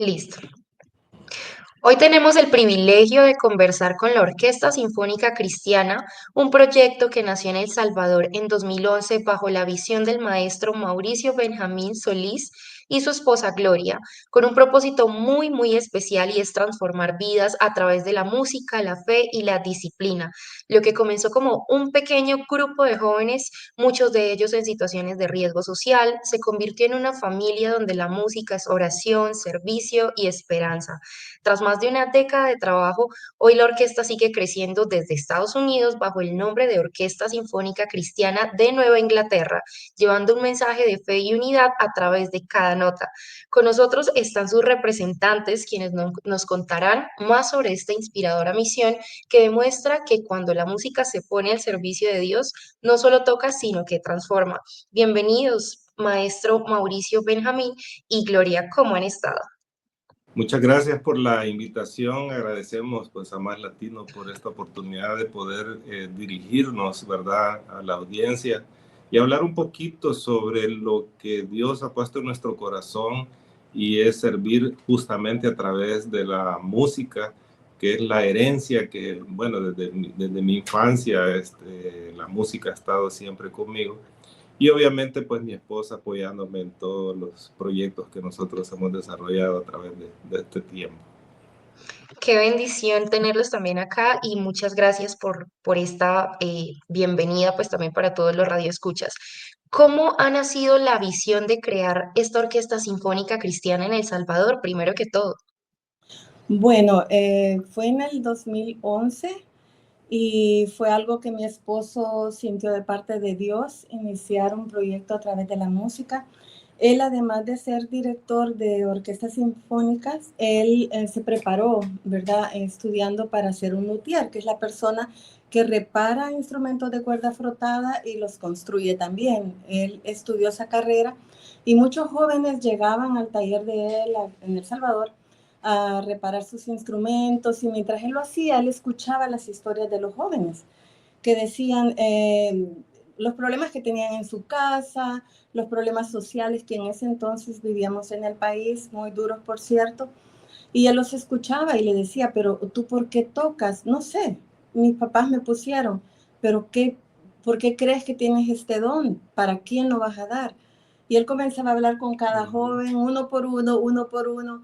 Listo. Hoy tenemos el privilegio de conversar con la Orquesta Sinfónica Cristiana, un proyecto que nació en El Salvador en 2011 bajo la visión del maestro Mauricio Benjamín Solís y su esposa Gloria, con un propósito muy especial y es transformar vidas a través de la música, la fe y la disciplina. Lo que comenzó como un pequeño grupo de jóvenes, muchos de ellos en situaciones de riesgo social, se convirtió en una familia donde la música es oración, servicio y esperanza. Tras más de una década de trabajo, hoy la orquesta sigue creciendo desde Estados Unidos bajo el nombre de Orquesta Sinfónica Cristiana de Nueva Inglaterra, llevando un mensaje de fe y unidad a través de cada nota. Con nosotros están sus representantes, quienes nos contarán más sobre esta inspiradora misión que demuestra que cuando la música se pone al servicio de Dios, no solo toca, sino que transforma. Bienvenidos, maestro Mauricio Benjamín y Gloria, ¿cómo han estado? Muchas gracias por la invitación. Agradecemos pues a Más Latino por esta oportunidad de poder dirigirnos, ¿verdad?, a la audiencia y hablar un poquito sobre lo que Dios ha puesto en nuestro corazón y es servir justamente a través de la música, que es la herencia que, bueno, desde mi infancia la música ha estado siempre conmigo. Y obviamente, pues mi esposa apoyándome en todos los proyectos que nosotros hemos desarrollado a través de este tiempo. Qué bendición tenerlos también acá y muchas gracias por esta bienvenida, pues también para todos los radioescuchas. ¿Cómo ha nacido la visión de crear esta orquesta sinfónica cristiana en El Salvador, primero que todo? Bueno, fue en el 2011 y fue algo que mi esposo sintió de parte de Dios, iniciar un proyecto a través de la música. Él, además de ser director de orquestas sinfónicas, él se preparó, ¿verdad?, estudiando para ser un luthier, que es la persona que repara instrumentos de cuerda frotada y los construye también. Él estudió esa carrera y muchos jóvenes llegaban al taller de él en El Salvador a reparar sus instrumentos y mientras él lo hacía, él escuchaba las historias de los jóvenes que decían los problemas que tenían en su casa, los problemas sociales que en ese entonces vivíamos en el país, muy duros por cierto, y él los escuchaba y le decía, pero ¿tú por qué tocas? No sé, mis papás me pusieron, pero ¿por qué crees que tienes este don? ¿Para quién lo vas a dar? Y él comenzaba a hablar con cada joven, uno por uno,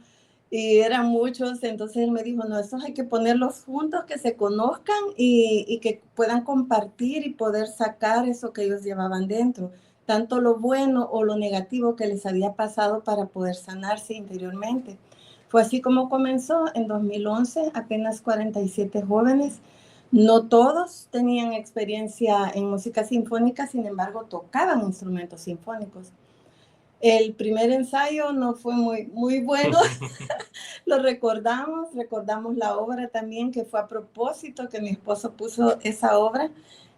y eran muchos, entonces él me dijo, no, estos hay que ponerlos juntos, que se conozcan y que puedan compartir y poder sacar eso que ellos llevaban dentro, tanto lo bueno o lo negativo que les había pasado para poder sanarse interiormente. Fue así como comenzó en 2011, apenas 47 jóvenes. No todos tenían experiencia en música sinfónica, sin embargo, tocaban instrumentos sinfónicos. El primer ensayo no fue muy bueno, lo recordamos la obra también, que fue a propósito que mi esposo puso esa obra,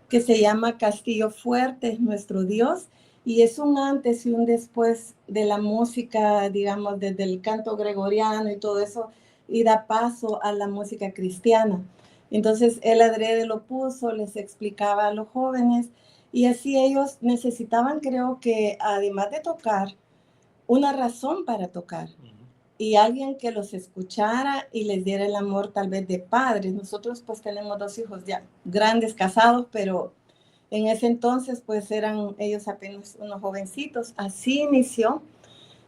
que se llama Castillo Fuerte es nuestro Dios, y es un antes y un después de la música, digamos, desde el canto gregoriano y todo eso, y da paso a la música cristiana. Entonces, él adrede lo puso, les explicaba a los jóvenes, y así ellos necesitaban, creo que, además de tocar, una razón para tocar y alguien que los escuchara y les diera el amor tal vez de padres. Nosotros pues tenemos 2 hijos ya grandes, casados, pero en ese entonces pues eran ellos apenas unos jovencitos. Así inició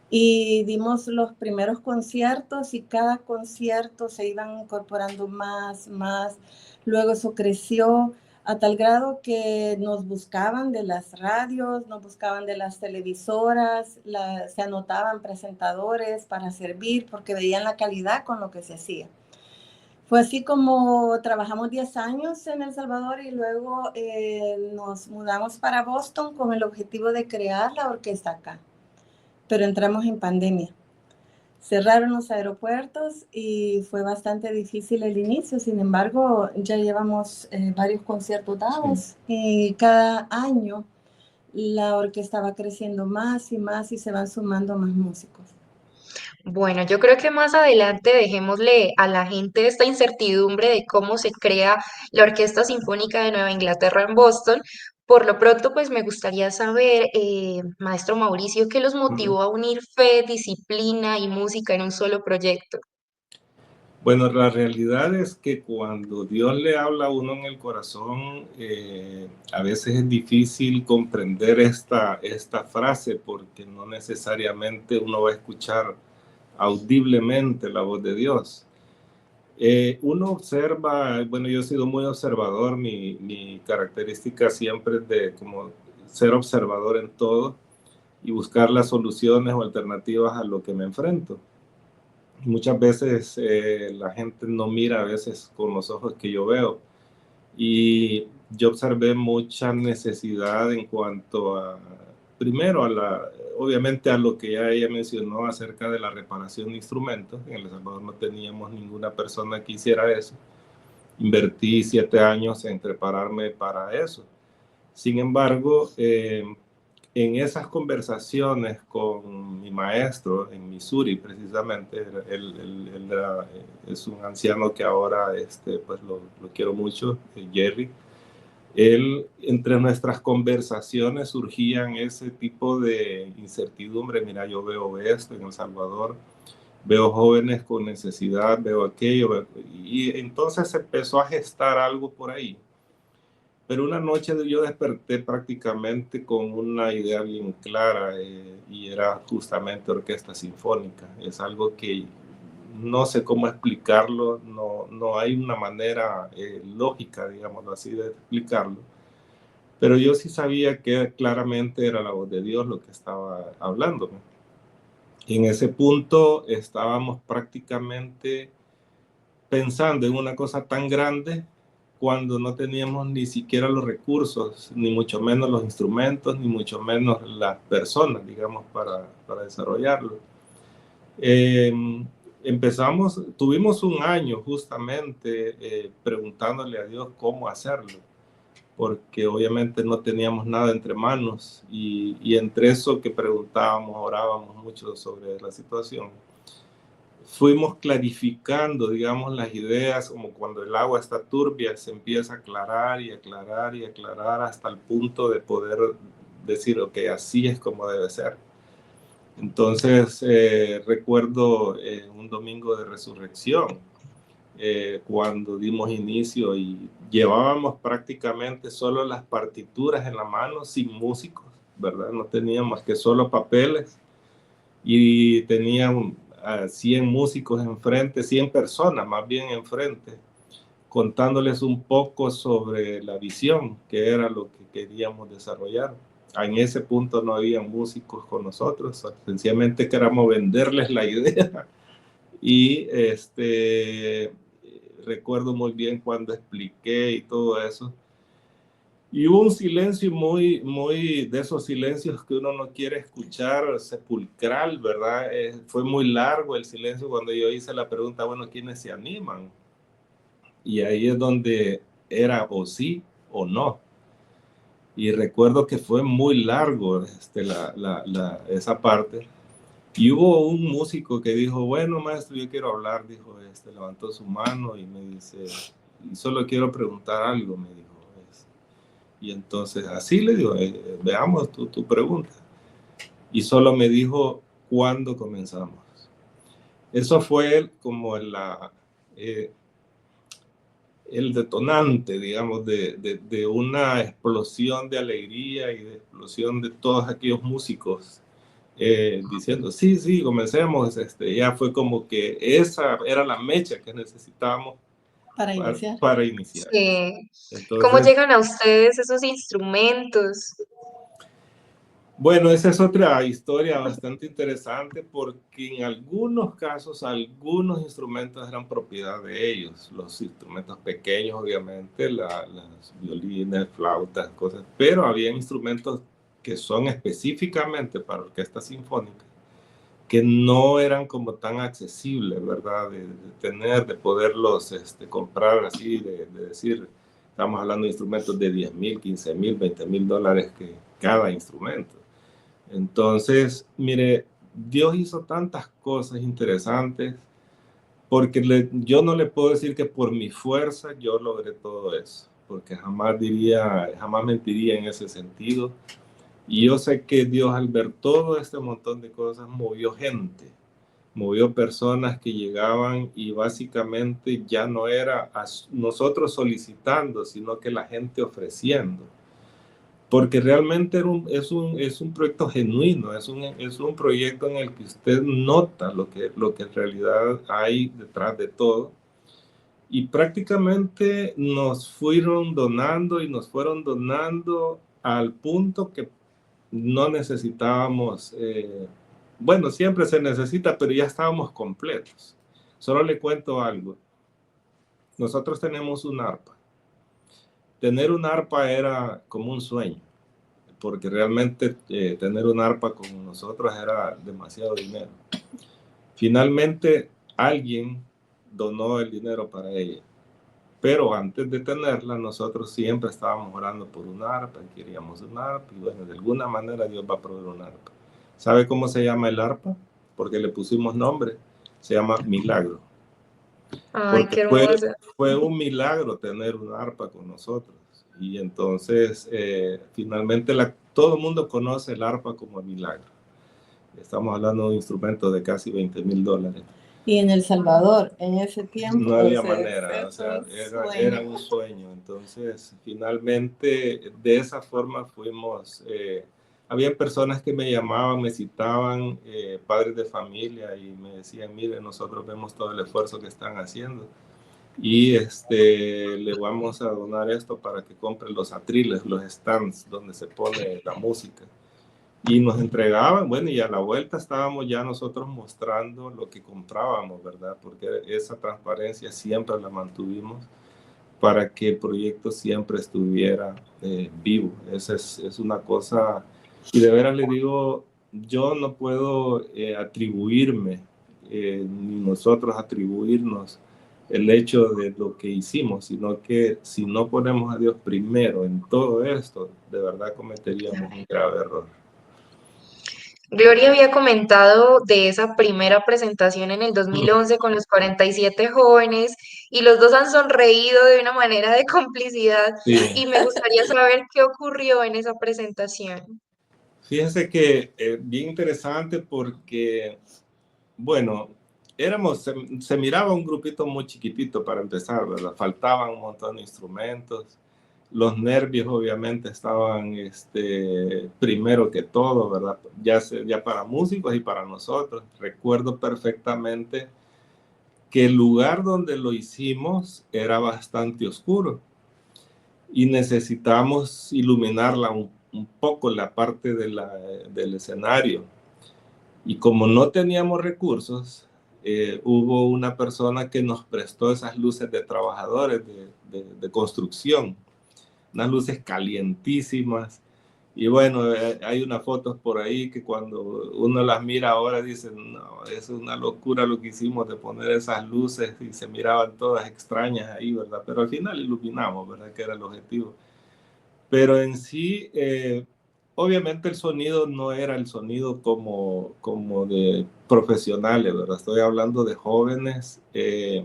y dimos los primeros conciertos y cada concierto se iban incorporando más. Luego eso creció a tal grado que nos buscaban de las radios, nos buscaban de las televisoras, se anotaban presentadores para servir porque veían la calidad con lo que se hacía. Fue así como trabajamos 10 años en El Salvador y luego nos mudamos para Boston con el objetivo de crear la orquesta acá, pero entramos en pandemia. Cerraron los aeropuertos y fue bastante difícil el inicio. Sin embargo, ya llevamos varios conciertos dados y cada año la orquesta va creciendo más y se van sumando más músicos. Bueno, yo creo que más adelante dejémosle a la gente esta incertidumbre de cómo se crea la Orquesta Sinfónica de Nueva Inglaterra en Boston, Por lo pronto, pues me gustaría saber, maestro Mauricio, ¿qué los Ujú. motivó a unir fe, disciplina y música en un solo proyecto? Bueno, la realidad es que cuando Dios le habla a uno en el corazón, a veces es difícil comprender esta frase porque no necesariamente uno va a escuchar audiblemente la voz de Dios. Uno observa, bueno, yo he sido muy observador, mi característica siempre es de como ser observador en todo y buscar las soluciones o alternativas a lo que me enfrento. Muchas veces la gente no mira a veces con los ojos que yo veo y yo observé mucha necesidad en cuanto a, primero, obviamente a lo que ya ella mencionó acerca de la reparación de instrumentos. En El Salvador no teníamos ninguna persona que hiciera eso. Invertí 7 años en prepararme para eso. Sin embargo, en esas conversaciones con mi maestro en Missouri, precisamente, él es un anciano que ahora pues lo quiero mucho, Jerry. Él, entre nuestras conversaciones surgían ese tipo de incertidumbre. Mira, yo veo esto en El Salvador, veo jóvenes con necesidad, veo aquello, y entonces empezó a gestar algo por ahí. Pero una noche yo desperté prácticamente con una idea bien clara y era justamente orquesta sinfónica. Es algo que no sé cómo explicarlo, no hay una manera lógica, digámoslo así, de explicarlo. Pero yo sí sabía que claramente era la voz de Dios lo que estaba hablándome. Y en ese punto estábamos prácticamente pensando en una cosa tan grande cuando no teníamos ni siquiera los recursos, ni mucho menos los instrumentos, ni mucho menos las personas, digamos, para desarrollarlo. Eh, tuvimos un año justamente preguntándole a Dios cómo hacerlo, porque obviamente no teníamos nada entre manos y entre eso que preguntábamos, orábamos mucho sobre la situación, fuimos clarificando, digamos, las ideas, como cuando el agua está turbia, se empieza a aclarar y aclarar y aclarar hasta el punto de poder decir, ok, así es como debe ser. Entonces, recuerdo un domingo de resurrección, cuando dimos inicio y llevábamos prácticamente solo las partituras en la mano, sin músicos, ¿verdad? No teníamos que solo papeles y tenían a 100 músicos enfrente, 100 personas más bien enfrente, contándoles un poco sobre la visión, que era lo que queríamos desarrollar. En ese punto no había músicos con nosotros, sencillamente queríamos venderles la idea. Y recuerdo muy bien cuando expliqué y todo eso. Y hubo un silencio muy de esos silencios que uno no quiere escuchar, sepulcral, ¿verdad? Fue muy largo el silencio cuando yo hice la pregunta, bueno, ¿quiénes se animan? Y ahí es donde era o sí o no. Y recuerdo que fue muy largo esa parte. Y hubo un músico que dijo, bueno, maestro, yo quiero hablar, dijo, levantó su mano y me dice, y solo quiero preguntar algo, me dijo. Y entonces así le digo, veamos tu pregunta. Y solo me dijo, ¿cuándo comenzamos? Eso fue como el detonante, digamos, de una explosión de alegría y de explosión de todos aquellos músicos diciendo, sí, sí, comencemos. Ya fue como que esa era la mecha que necesitábamos para iniciar. para iniciar. Sí. ¿Cómo Entonces, llegan a ustedes esos instrumentos? bueno, esa es otra historia bastante interesante porque en algunos casos algunos instrumentos eran propiedad de ellos, los instrumentos pequeños obviamente, las violines, flautas, cosas, pero había instrumentos que son específicamente para orquesta sinfónica que no eran como tan accesibles, ¿verdad? De tener, de poderlos comprar así, de decir, estamos hablando de instrumentos de 10,000, 15,000, 20,000 dólares que cada instrumento. Entonces, mire, Dios hizo tantas cosas interesantes porque yo no le puedo decir que por mi fuerza yo logré todo eso, porque jamás mentiría en ese sentido. Y yo sé que Dios, al ver todo este montón de cosas, movió gente, movió personas que llegaban y básicamente ya no era a nosotros solicitando, sino que la gente ofreciendo. Porque realmente es un proyecto genuino, es un proyecto en el que usted nota lo que en realidad hay detrás de todo. Y prácticamente nos fueron donando y nos fueron donando al punto que no necesitábamos, bueno, siempre se necesita, pero ya estábamos completos. Solo le cuento algo. Nosotros tenemos un arpa. Tener un arpa era como un sueño, porque realmente tener un arpa con nosotros era demasiado dinero. Finalmente, alguien donó el dinero para ella. Pero antes de tenerla, nosotros siempre estábamos orando por un arpa, queríamos un arpa, y bueno, de alguna manera Dios va a proveer un arpa. ¿Sabe cómo se llama el arpa? Porque le pusimos nombre, se llama Milagro. Ay, Porque qué hermosa. fue un milagro tener un arpa con nosotros. Y entonces, finalmente, todo el mundo conoce el arpa como milagro. Estamos hablando de un instrumento de casi $20,000. Y en El Salvador, en ese tiempo, No había manera, o sea, era un sueño. Entonces, finalmente, de esa forma fuimos, había personas que me llamaban, me citaban, padres de familia, y me decían, mire, nosotros vemos todo el esfuerzo que están haciendo, y le vamos a donar esto para que compren los atriles, los stands donde se pone la música. Y nos entregaban, bueno, y a la vuelta estábamos ya nosotros mostrando lo que comprábamos, ¿verdad? Porque esa transparencia siempre la mantuvimos para que el proyecto siempre estuviera vivo. Esa es una cosa, y de veras le digo, yo no puedo atribuirme, ni nosotros atribuirnos el hecho de lo que hicimos, sino que si no ponemos a Dios primero en todo esto, de verdad cometeríamos un grave error. Gloria había comentado de esa primera presentación en el 2011 con los 47 jóvenes y los dos han sonreído de una manera de complicidad Sí. y me gustaría saber qué ocurrió en esa presentación. Fíjense que bien interesante porque, bueno, se miraba un grupito muy chiquitito para empezar, ¿verdad? Faltaban un montón de instrumentos. Los nervios obviamente estaban primero que todo, ¿verdad? Ya para músicos y para nosotros. Recuerdo perfectamente que el lugar donde lo hicimos era bastante oscuro y necesitamos iluminarla un poco la parte del escenario. Y como no teníamos recursos, hubo una persona que nos prestó esas luces de trabajadores de construcción, unas luces calientísimas. Y bueno, hay unas fotos por ahí que cuando uno las mira ahora dicen, no, es una locura lo que hicimos de poner esas luces y se miraban todas extrañas ahí, ¿verdad? Pero al final iluminamos, ¿verdad? Que era el objetivo. Pero en sí, obviamente el sonido no era el sonido como de profesionales, ¿verdad? Estoy hablando de jóvenes que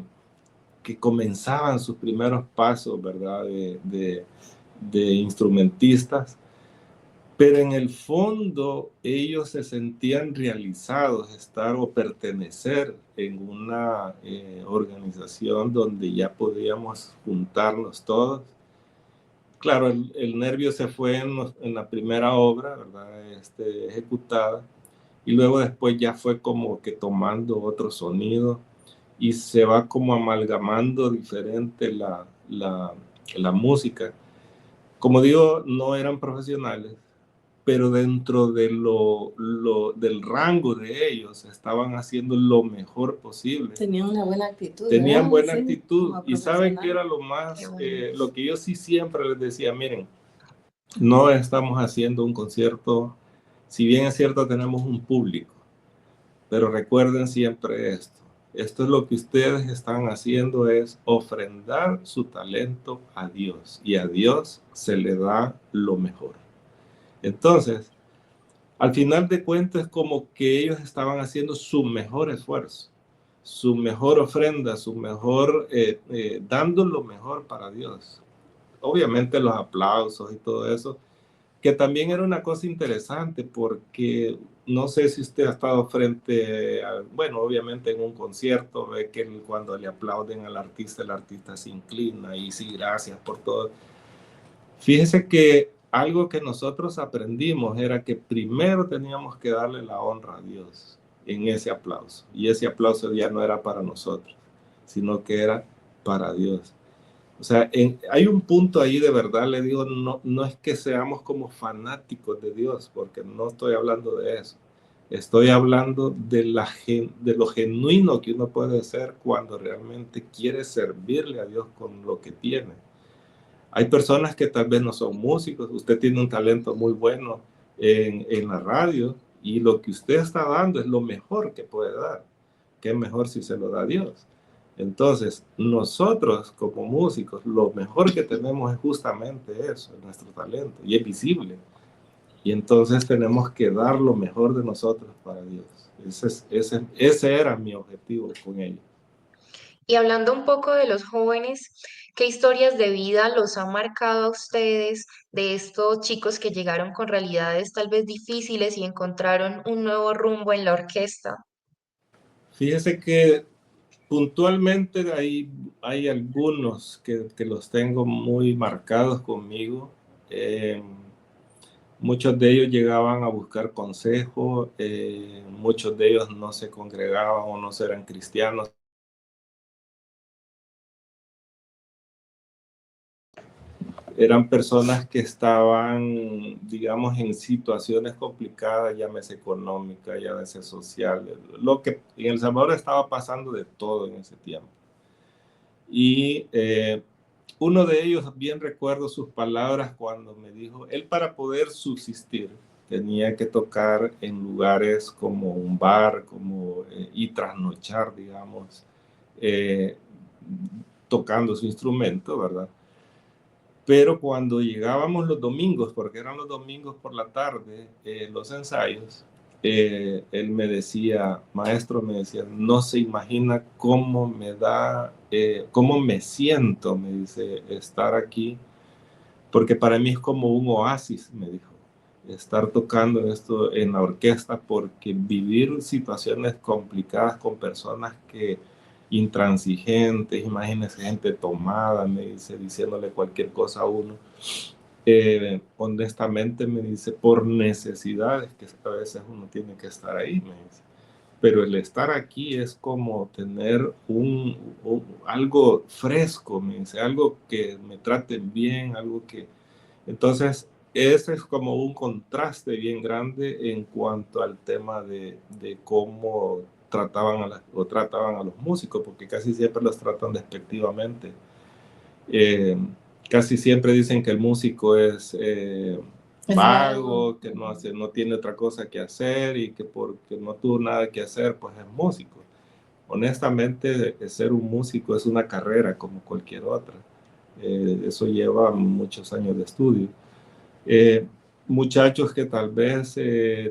comenzaban sus primeros pasos, ¿verdad? De instrumentistas, pero en el fondo ellos se sentían realizados estar o pertenecer en una organización donde ya podíamos juntarnos todos. Claro, el nervio se fue en la primera obra, ¿verdad? Ejecutada, y luego después ya fue como que tomando otro sonido y se va como amalgamando diferente la música. Como digo, no eran profesionales, pero dentro de del rango de ellos estaban haciendo lo mejor posible. Tenían una buena actitud. Tenían buena Sí, actitud. Y saben que era lo más, lo que yo sí siempre les decía, miren, no estamos haciendo un concierto, si bien es cierto tenemos un público, pero recuerden siempre esto. Esto es lo que ustedes están haciendo, es ofrendar su talento a Dios, y a Dios se le da lo mejor. Entonces, al final de cuentas, es como que ellos estaban haciendo su mejor esfuerzo, su mejor ofrenda, su mejor, dando lo mejor para Dios. obviamente los aplausos y todo eso, que también era una cosa interesante porque no sé si usted ha estado frente a, bueno, obviamente en un concierto, ve que cuando le aplauden al artista, el artista se inclina y sí, gracias por todo. Fíjese que algo que nosotros aprendimos era que primero teníamos que darle la honra a Dios en ese aplauso. Y ese aplauso ya no era para nosotros, sino que era para Dios. O sea, hay un punto ahí de verdad, le digo, no es que seamos como fanáticos de Dios, porque no estoy hablando de eso. Estoy hablando de lo genuino que uno puede ser cuando realmente quiere servirle a Dios con lo que tiene. Hay personas que tal vez no son músicos, usted tiene un talento muy bueno en la radio y lo que usted está dando es lo mejor que puede dar. ¿Qué mejor si se lo da Dios? Entonces, nosotros como músicos, lo mejor que tenemos es justamente eso, nuestro talento, y es visible. Y entonces tenemos que dar lo mejor de nosotros para Dios. Ese era mi objetivo con ello. Y hablando un poco de los jóvenes, ¿qué historias de vida los han marcado a ustedes de estos chicos que llegaron con realidades tal vez difíciles y encontraron un nuevo rumbo en la orquesta? Fíjese que puntualmente hay algunos que los tengo muy marcados conmigo. Muchos de ellos llegaban a buscar consejo, muchos de ellos no se congregaban o no eran cristianos. Eran personas que estaban, digamos, en situaciones complicadas, llámese económicas, llámese sociales, lo que en El Salvador estaba pasando de todo en ese tiempo. Y uno de ellos, bien recuerdo sus palabras cuando me dijo, él para poder subsistir tenía que tocar en lugares como un bar, y trasnochar, digamos, eh, tocando su instrumento, ¿verdad? Pero cuando llegábamos los domingos, porque eran los domingos por la tarde, los ensayos, él me decía, maestro, me decía, no se imagina cómo cómo me siento, me dice, estar aquí, porque para mí es como un oasis, me dijo, estar tocando esto en la orquesta, porque vivir situaciones complicadas con personas que intransigentes, imagínense gente tomada, me dice, diciéndole cualquier cosa a uno. Honestamente me dice, por necesidades que a veces uno tiene que estar ahí, me dice. Pero el estar aquí es como tener algo fresco, me dice, algo que me traten bien, algo que... Entonces, ese es como un contraste bien grande en cuanto al tema de cómo trataban a los músicos, porque casi siempre los tratan despectivamente. Casi siempre dicen que el músico es vago, que no tiene otra cosa que hacer y que porque no tuvo nada que hacer, pues es músico. Honestamente, ser un músico es una carrera como cualquier otra. Eso lleva muchos años de estudio. Muchachos que tal vez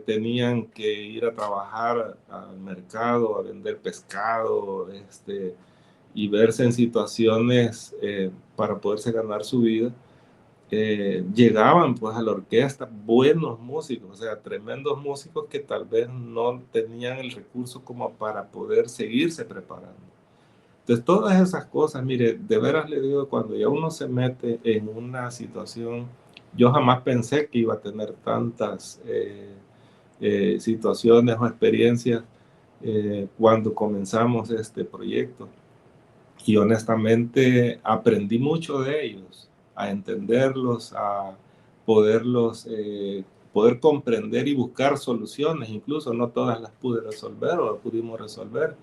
tenían que ir a trabajar al mercado, a vender pescado, y verse en situaciones para poderse ganar su vida, llegaban pues a la orquesta buenos músicos, o sea, tremendos músicos que tal vez no tenían el recurso como para poder seguirse preparando. Entonces, todas esas cosas, mire, de veras le digo, cuando ya uno se mete en una situación, yo jamás pensé que iba a tener tantas situaciones o experiencias cuando comenzamos este proyecto. Y honestamente aprendí mucho de ellos, a entenderlos, a poder comprender y buscar soluciones. Incluso no todas las pude resolver o las pudimos resolver,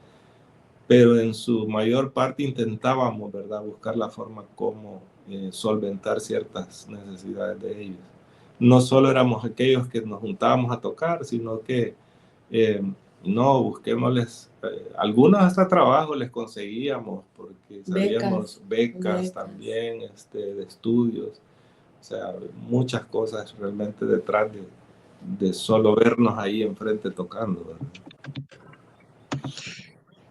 pero en su mayor parte intentábamos, ¿verdad?, buscar la forma como solventar ciertas necesidades de ellos. No solo éramos aquellos que nos juntábamos a tocar, sino que eh, no, busquémosles, algunos hasta trabajo les conseguíamos, porque sabíamos becas también, de estudios, o sea, muchas cosas realmente detrás de solo vernos ahí enfrente tocando, ¿verdad?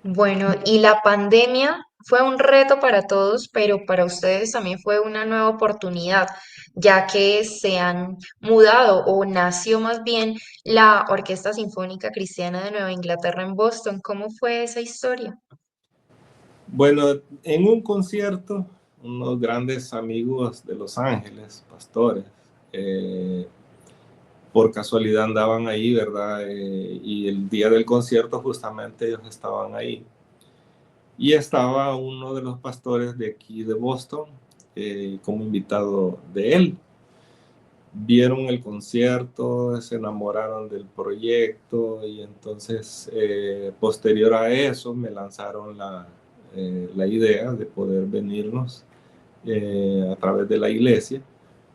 Bueno, y la pandemia fue un reto para todos, pero para ustedes también fue una nueva oportunidad, ya que se han mudado o nació más bien la Orquesta Sinfónica Cristiana de Nueva Inglaterra en Boston. ¿Cómo fue esa historia? Bueno, en un concierto, unos grandes amigos de Los Ángeles, pastores, eh, por casualidad andaban ahí, ¿verdad? Y el día del concierto justamente ellos estaban ahí. Y estaba uno de los pastores de aquí de Boston como invitado de él. Vieron el concierto, se enamoraron del proyecto y entonces posterior a eso me lanzaron la idea de poder venirnos a través de la iglesia,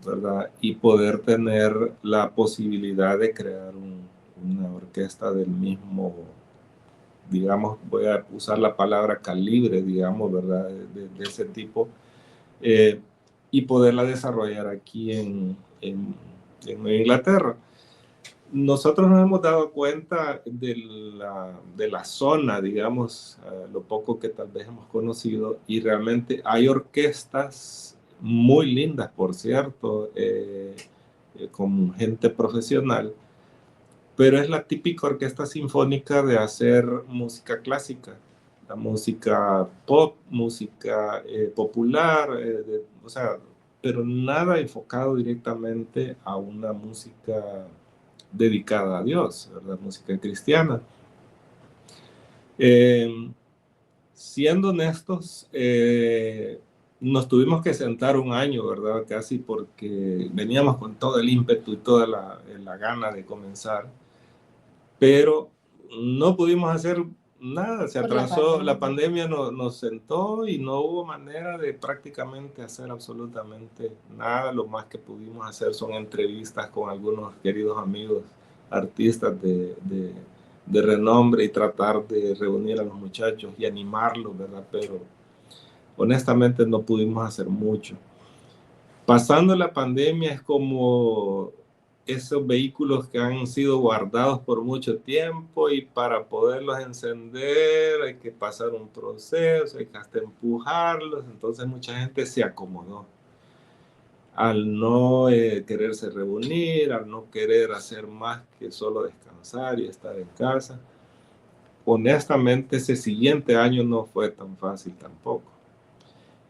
¿verdad? Y poder tener la posibilidad de crear una orquesta del mismo, digamos, voy a usar la palabra calibre, digamos, ¿verdad? De ese tipo, eh, y poderla desarrollar aquí en Nueva Inglaterra. Nosotros nos hemos dado cuenta de la zona, digamos, lo poco que tal vez hemos conocido, y realmente hay orquestas muy lindas, por cierto, con gente profesional, pero es la típica orquesta sinfónica de hacer música clásica, la música pop, música popular, o sea, pero nada enfocado directamente a una música dedicada a Dios, ¿verdad? Música cristiana. Eh, Siendo honestos, nos tuvimos que sentar un año, ¿verdad? Casi porque veníamos con todo el ímpetu y toda la gana de comenzar, pero no pudimos hacer nada, se Por la atrasó, la pandemia. pandemia nos sentó y no hubo manera de prácticamente hacer absolutamente nada. Lo más que pudimos hacer son entrevistas con algunos queridos amigos, artistas de renombre y tratar de reunir a los muchachos y animarlos, ¿verdad? Pero honestamente no pudimos hacer mucho. Pasando la pandemia es como esos vehículos que han sido guardados por mucho tiempo y para poderlos encender hay que pasar un proceso, hay que hasta empujarlos, entonces mucha gente se acomodó al no quererse reunir, al no querer hacer más que solo descansar y estar en casa. Honestamente, ese siguiente año no fue tan fácil tampoco.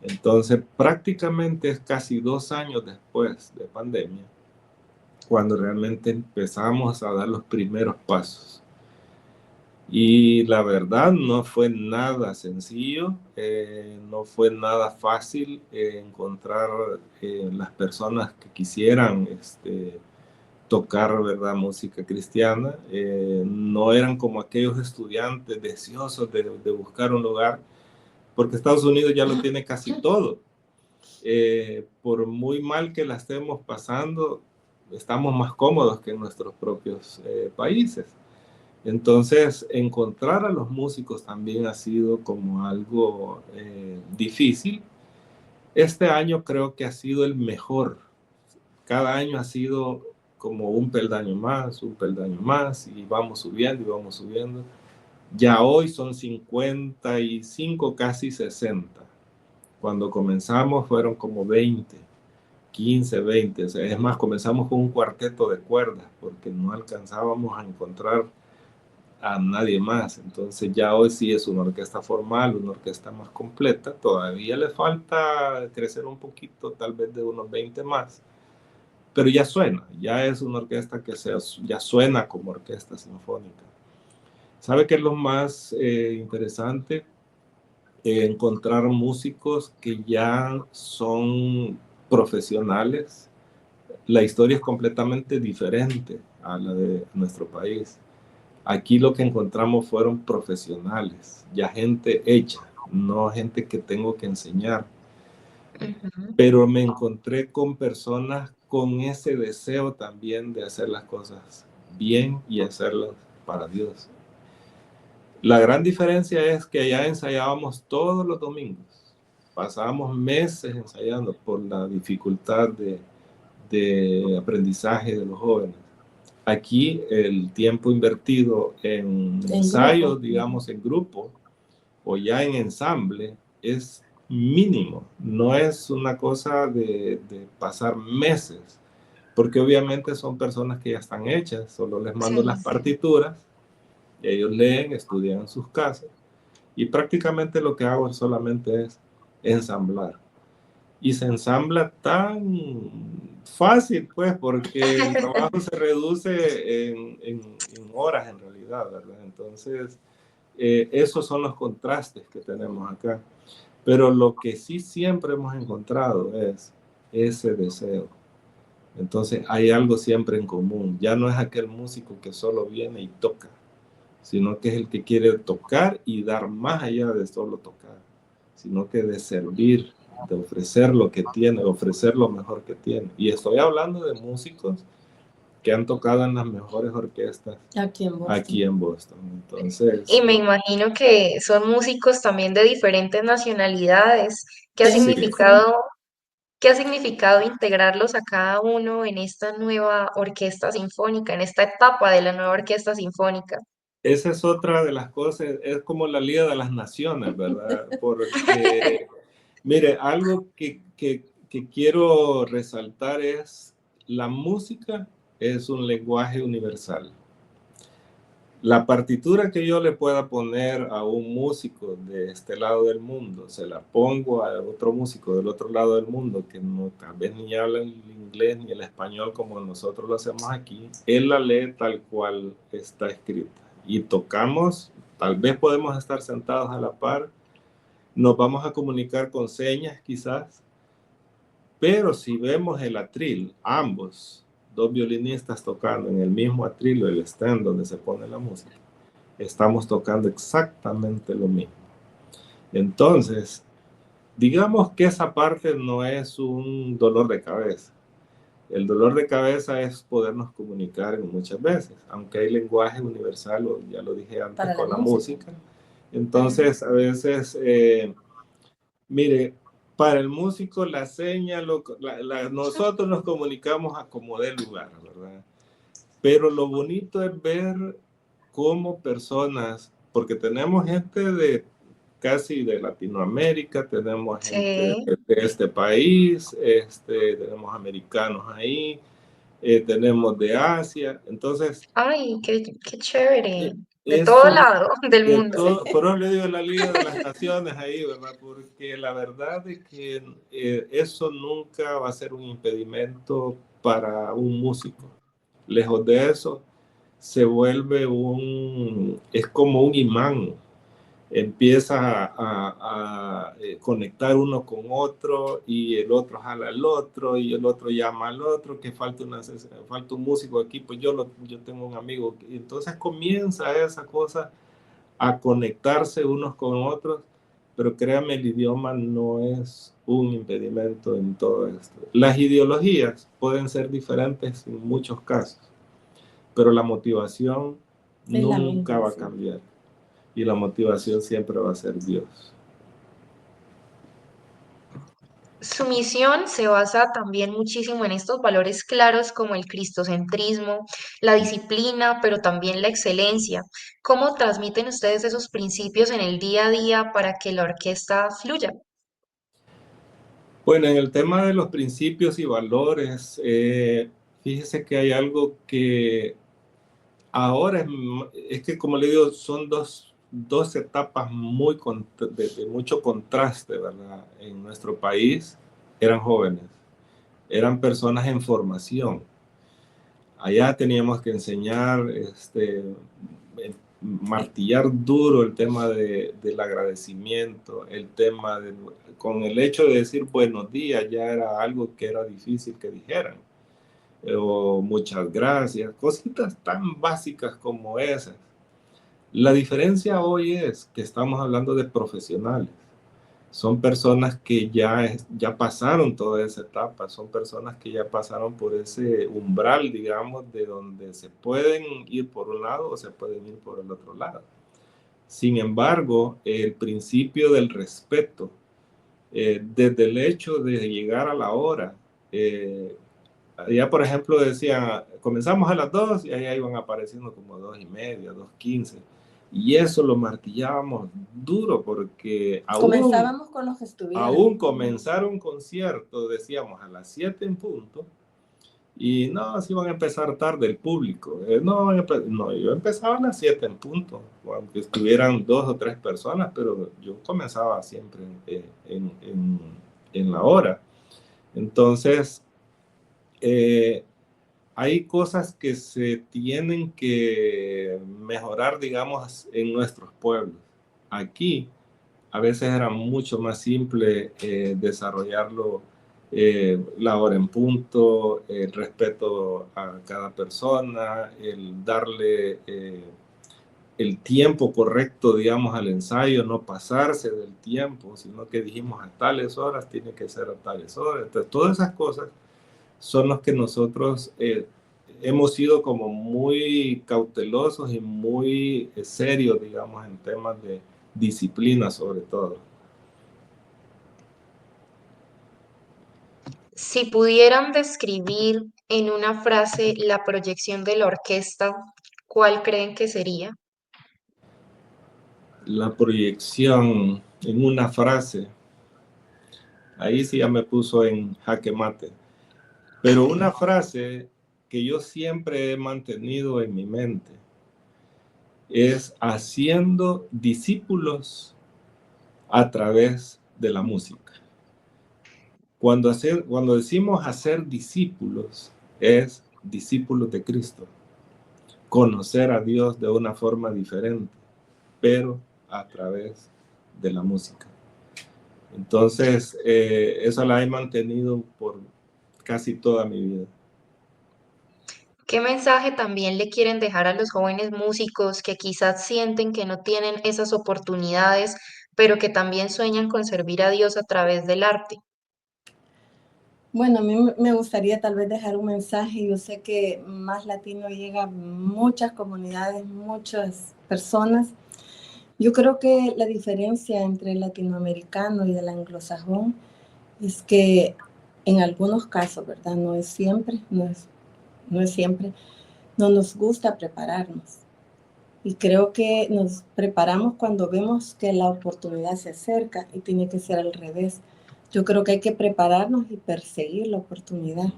Entonces, prácticamente es casi 2 años después de pandemia cuando realmente empezamos a dar los primeros pasos. Y la verdad no fue nada sencillo, no fue nada fácil encontrar las personas que quisieran tocar, ¿verdad?, música cristiana. No eran como aquellos estudiantes deseosos de buscar un lugar, porque Estados Unidos ya lo tiene casi todo. Por muy mal que la estemos pasando, estamos más cómodos que en nuestros propios países. Entonces, encontrar a los músicos también ha sido como algo difícil. Este año creo que ha sido el mejor. Cada año ha sido como un peldaño más, y vamos subiendo y vamos subiendo. Ya hoy son 55, casi 60. Cuando comenzamos fueron como 20, 15, 20. O sea, es más, comenzamos con un cuarteto de cuerdas porque no alcanzábamos a encontrar a nadie más. Entonces ya hoy sí es una orquesta formal, una orquesta más completa. Todavía le falta crecer un poquito, tal vez de unos 20 más. Pero ya suena, ya es una orquesta que ya suena como orquesta sinfónica. ¿Sabe qué es lo más interesante? Encontrar músicos que ya son profesionales. La historia es completamente diferente a la de nuestro país. Aquí lo que encontramos fueron profesionales, ya gente hecha, no gente que tengo que enseñar. Ujú. Pero me encontré con personas con ese deseo también de hacer las cosas bien y hacerlas para Dios. La gran diferencia es que allá ensayábamos todos los domingos. Pasábamos meses ensayando por la dificultad de aprendizaje de los jóvenes. Aquí el tiempo invertido en ensayos, digamos, en grupo o ya en ensamble, es mínimo, no es una cosa de pasar meses, porque obviamente son personas que ya están hechas, solo les mando Sí. las partituras, ellos leen, estudian en sus casas, y prácticamente lo que hago solamente es ensamblar. Y se ensambla tan fácil, pues, porque el trabajo se reduce en horas en realidad, ¿verdad? Entonces, esos son los contrastes que tenemos acá. Pero lo que sí siempre hemos encontrado es ese deseo. Entonces, hay algo siempre en común. Ya no es aquel músico que solo viene y toca, sino que es el que quiere tocar y dar más allá de solo tocar, sino que de servir, de ofrecer lo que tiene, ofrecer lo mejor que tiene. Y estoy hablando de músicos que han tocado en las mejores orquestas Aquí en Boston. aquí en Boston. Entonces, Y me imagino que son músicos también de diferentes nacionalidades. ¿Qué ha Sí, sí, sí. significado, qué ha significado integrarlos a cada uno en esta nueva orquesta sinfónica, en esta etapa de la nueva orquesta sinfónica? esa es otra de las cosas, es como la Liga de las Naciones, ¿verdad? Porque, mire, algo que quiero resaltar es la música es un lenguaje universal. La partitura que yo le pueda poner a un músico de este lado del mundo, se la pongo a otro músico del otro lado del mundo que no, tal vez ni habla el inglés ni el español como nosotros lo hacemos aquí, él la lee tal cual está escrita. Y tocamos, tal vez podemos estar sentados a la par, nos vamos a comunicar con señas quizás, pero si vemos el atril, ambos, dos violinistas tocando en el mismo atril o el stand donde se pone la música, estamos tocando exactamente lo mismo. Entonces, digamos que esa parte no es un dolor de cabeza. El dolor de cabeza es podernos comunicar muchas veces, aunque hay lenguaje universal, o ya lo dije antes, Para con la la música. música. Entonces, a veces, mire, para el músico la seña, nosotros nos comunicamos a como dé lugar, ¿verdad? Pero lo bonito es ver cómo personas, porque tenemos gente de casi de Latinoamérica, tenemos gente Sí. de este país, tenemos americanos ahí, tenemos de Asia, entonces Ay, qué chévere. De todo eso lado del de mundo. todo, por eso le digo la Liga de las Naciones ahí, ¿verdad? Porque la verdad es que eso nunca va a ser un impedimento para un músico. Lejos de eso, se vuelve es como un imán, empieza a conectar uno con otro y el otro jala al otro y el otro llama al otro, que falta un músico aquí, pues yo tengo un amigo. Y entonces comienza esa cosa a conectarse unos con otros, pero créame, el idioma no es un impedimento en todo esto. Las ideologías pueden ser diferentes en muchos casos, pero la motivación Es la nunca misma, va a sí. cambiar y la motivación siempre va a ser Dios. Su misión se basa también muchísimo en estos valores claros como el cristocentrismo, la disciplina, pero también la excelencia. ¿Cómo transmiten ustedes esos principios en el día a día para que la orquesta fluya? Bueno, en el tema de los principios y valores, fíjese que hay algo que ahora es que, como le digo, son dos etapas de mucho contraste, ¿verdad? En nuestro país eran jóvenes, eran personas en formación. Allá teníamos que enseñar, martillar duro el tema del agradecimiento, con el hecho de decir buenos días ya era algo que era difícil que dijeran, o muchas gracias, cositas tan básicas como esas. La diferencia hoy es que estamos hablando de profesionales. Son personas que ya pasaron toda esa etapa, son personas que ya pasaron por ese umbral, digamos, de donde se pueden ir por un lado o se pueden ir por el otro lado. Sin embargo, el principio del respeto, desde el hecho de llegar a la hora, ya por ejemplo decían, comenzamos a las 2 y ahí iban apareciendo como 2:30, 2:15. Y eso lo martillábamos duro porque Comenzábamos con los que estuvieran. aún comenzar un concierto, decíamos a las 7 en punto, y no, si van a empezar tarde el público. No, yo empezaba a las 7 en punto, aunque estuvieran 2 o 3 personas, pero yo comenzaba siempre en la hora. Entonces, hay cosas que se tienen que mejorar, digamos, en nuestros pueblos. Aquí, a veces era mucho más simple desarrollarlo, la hora en punto, el respeto a cada persona, el darle el tiempo correcto, digamos, al ensayo, no pasarse del tiempo, sino que dijimos a tales horas, tiene que ser a tales horas. Entonces, todas esas cosas son los que nosotros hemos sido como muy cautelosos y muy serios, digamos, en temas de disciplina sobre todo. Si pudieran describir en una frase la proyección de la orquesta, ¿cuál creen que sería? La proyección en una frase, ahí sí ya me puso en jaque mate, pero una frase que yo siempre he mantenido en mi mente es haciendo discípulos a través de la música. Cuando decimos hacer discípulos, es discípulos de Cristo. Conocer a Dios de una forma diferente, pero a través de la música. Entonces, eso la he mantenido por casi toda mi vida. ¿Qué mensaje también le quieren dejar a los jóvenes músicos que quizás sienten que no tienen esas oportunidades, pero que también sueñan con servir a Dios a través del arte? Bueno, a mí me gustaría tal vez dejar un mensaje. Yo sé que Más Latino llega a muchas comunidades, muchas personas. Yo creo que la diferencia entre el latinoamericano y el anglosajón es que en algunos casos, ¿verdad? No es siempre, no nos gusta prepararnos. Y creo que nos preparamos cuando vemos que la oportunidad se acerca, y tiene que ser al revés. Yo creo que hay que prepararnos y perseguir la oportunidad.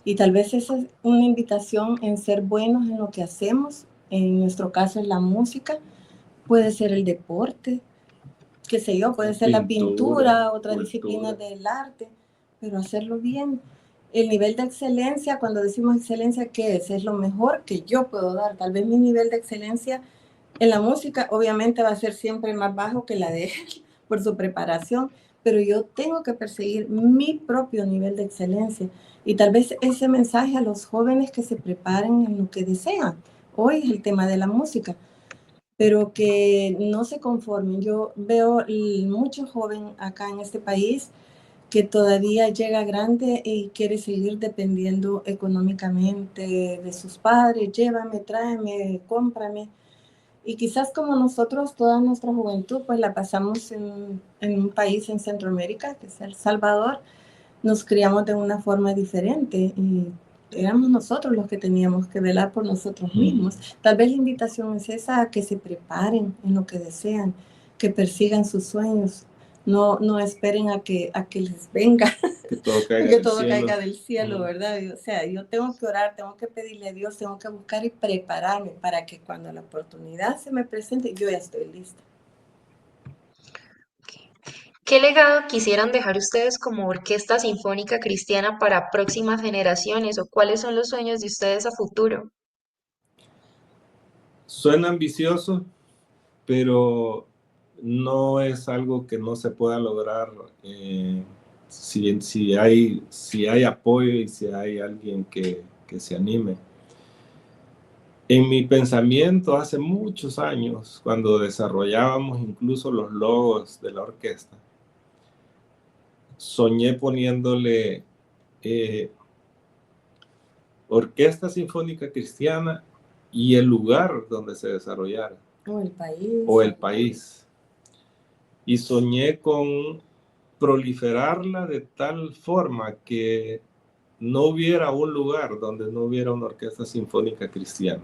Y tal vez esa es una invitación en ser buenos en lo que hacemos. En nuestro caso es la música, puede ser el deporte, qué sé yo, puede ser la pintura, otras disciplinas del arte, pero hacerlo bien. El nivel de excelencia, cuando decimos excelencia, ¿qué es? Es lo mejor que yo puedo dar. Tal vez mi nivel de excelencia en la música obviamente va a ser siempre más bajo que la de él por su preparación, pero yo tengo que perseguir mi propio nivel de excelencia. Y tal vez ese mensaje a los jóvenes que se preparen en lo que desean. Hoy es el tema de la música, pero que no se conformen. Yo veo mucho joven acá en este país que todavía llega grande y quiere seguir dependiendo económicamente de sus padres. Llévame, tráeme, cómprame. Y quizás como nosotros, toda nuestra juventud, pues la pasamos en un país en Centroamérica, que es El Salvador, nos criamos de una forma diferente y éramos nosotros los que teníamos que velar por nosotros mismos. Tal vez la invitación es esa, a que se preparen en lo que desean, que persigan sus sueños, no esperen a que les venga, que todo caiga, que todo caiga del cielo, ¿verdad? O sea, yo tengo que orar, tengo que pedirle a Dios, tengo que buscar y prepararme para que cuando la oportunidad se me presente, yo ya estoy lista. ¿Qué legado quisieran dejar ustedes como Orquesta Sinfónica Cristiana para próximas generaciones o cuáles son los sueños de ustedes a futuro? Suena ambicioso, pero no es algo que no se pueda lograr si hay apoyo y si hay alguien que se anime. En mi pensamiento hace muchos años, cuando desarrollábamos incluso los logos de la orquesta, soñé poniéndole Orquesta Sinfónica Cristiana y el lugar donde se desarrollara. O el país. Y soñé con proliferarla de tal forma que no hubiera un lugar donde no hubiera una orquesta sinfónica cristiana.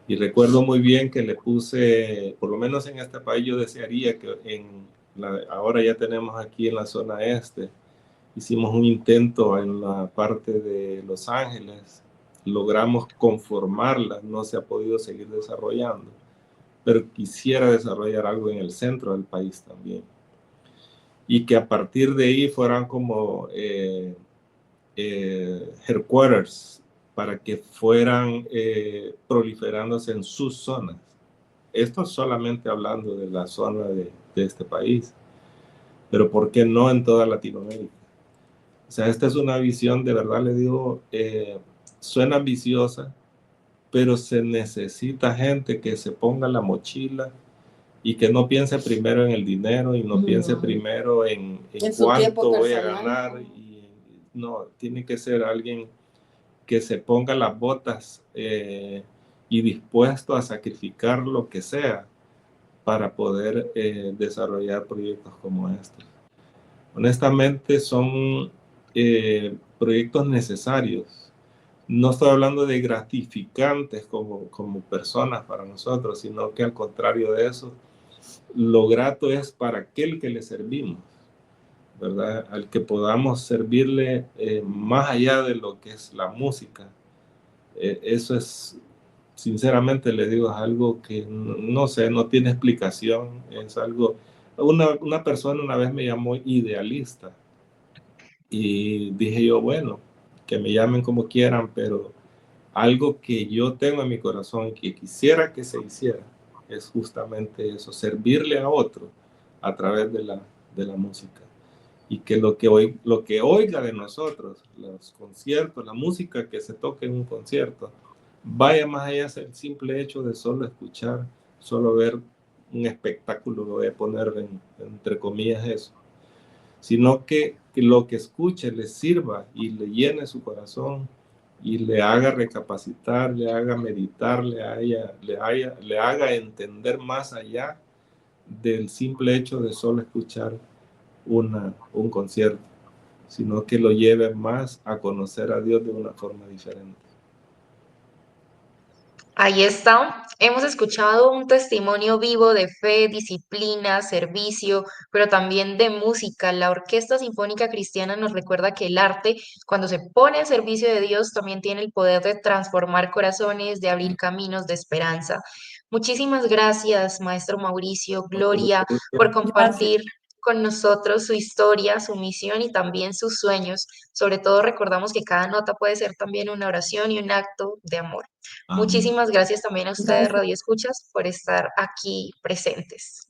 Y recuerdo muy bien que le puse, por lo menos en este país, yo desearía que ahora ya tenemos aquí en la zona este, hicimos un intento en la parte de Los Ángeles, logramos conformarla, no se ha podido seguir desarrollando, pero quisiera desarrollar algo en el centro del país también. Y que a partir de ahí fueran como headquarters para que fueran proliferándose en sus zonas. Esto solamente hablando de la zona de este país, pero ¿por qué no en toda Latinoamérica? O sea, esta es una visión, de verdad le digo, suena ambiciosa, pero se necesita gente que se ponga la mochila y que no piense primero en el dinero y no piense primero en cuánto voy a ganar. Y no, tiene que ser alguien que se ponga las botas y dispuesto a sacrificar lo que sea para poder desarrollar proyectos como estos. Honestamente son proyectos necesarios. No estoy hablando de gratificantes como personas para nosotros, sino que al contrario de eso, lo grato es para aquel que le servimos, ¿verdad? Al que podamos servirle más allá de lo que es la música. Eso es, sinceramente le digo, es algo que no sé, no tiene explicación. Es algo, una persona una vez me llamó idealista y dije yo, bueno, que me llamen como quieran, pero algo que yo tengo en mi corazón y que quisiera que se hiciera es justamente eso, servirle a otro a través de la música. Y que lo que oiga de nosotros, los conciertos, la música que se toque en un concierto, vaya más allá del simple hecho de solo escuchar, solo ver un espectáculo, lo voy a poner entre comillas eso, sino que lo que escuche le sirva y le llene su corazón y le haga recapacitar, le haga meditar, le haga entender más allá del simple hecho de solo escuchar un concierto, sino que lo lleve más a conocer a Dios de una forma diferente. Ahí está. Hemos escuchado un testimonio vivo de fe, disciplina, servicio, pero también de música. La Orquesta Sinfónica Cristiana nos recuerda que el arte, cuando se pone al servicio de Dios, también tiene el poder de transformar corazones, de abrir caminos de esperanza. Muchísimas gracias, Maestro Mauricio, Gloria, por Gracias. compartir con nosotros su historia, su misión y también sus sueños. Sobre todo recordamos que cada nota puede ser también una oración y un acto de amor. Amén. Muchísimas gracias también a ustedes, Gracias. Radio Escuchas, por estar aquí presentes.